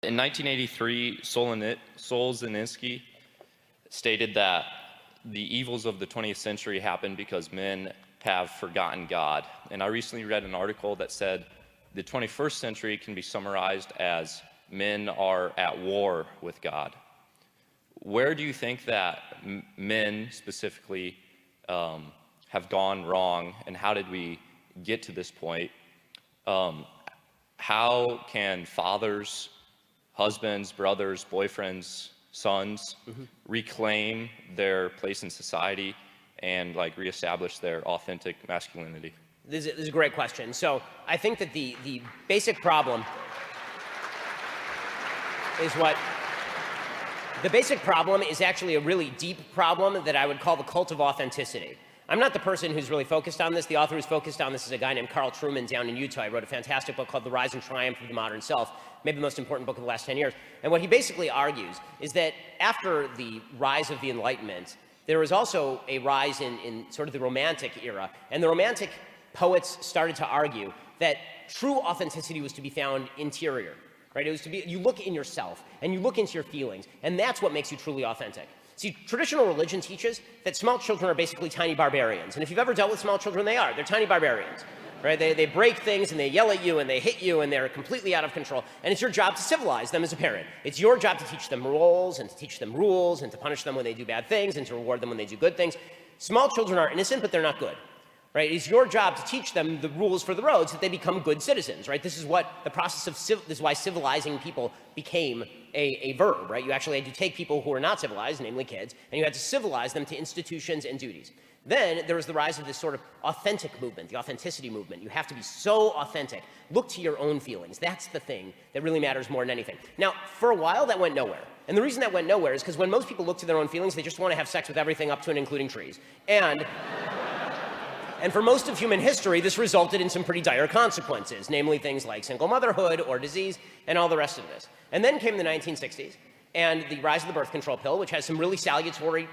In 1983, Solzhenitsyn stated that the evils of the 20th century happened because men have forgotten God. And I recently read an article that said the 21st century can be summarized as men are at war with God. Where do you think that men specifically have gone wrong, and how did we get to this point? How can fathers, husbands, brothers, boyfriends, sons reclaim their place in society and reestablish their authentic masculinity? This is a great question. So I think that the basic problem is actually a really deep problem that I would call the cult of authenticity. I'm not the person who's really focused on this. The author who's focused on this is a guy named Carl Trueman down in Utah. He wrote a fantastic book called The Rise and Triumph of the Modern Self, maybe the most important book of the last 10 years. And what he basically argues is that after the rise of the Enlightenment, there was also a rise in sort of the Romantic era. And the Romantic poets started to argue that true authenticity was to be found interior, right? It was to be, you look in yourself and you look into your feelings, and that's what makes you truly authentic. See, traditional religion teaches that small children are basically tiny barbarians. And if you've ever dealt with small children, they're tiny barbarians, right? They break things and they yell at you and they hit you and they're completely out of control. And it's your job to civilize them as a parent. It's your job to teach them roles and to teach them rules and to punish them when they do bad things and to reward them when they do good things. Small children are innocent, but they're not good, right? It's your job to teach them the rules for the road so that they become good citizens, right? This is what the process of, this is why civilizing people became a verb, right? You actually had to take people who are not civilized, namely kids, and you had to civilize them to institutions and duties. Then there was the rise of this sort of authentic movement, the authenticity movement. You have to be so authentic. Look to your own feelings. That's the thing that really matters more than anything. Now, for a while, that went nowhere. And the reason that went nowhere is because when most people look to their own feelings, they just want to have sex with everything up to and including trees. And for most of human history, this resulted in some pretty dire consequences, namely things like single motherhood or disease and all the rest of this. And then came the 1960s and the rise of the birth control pill, which has some really salutary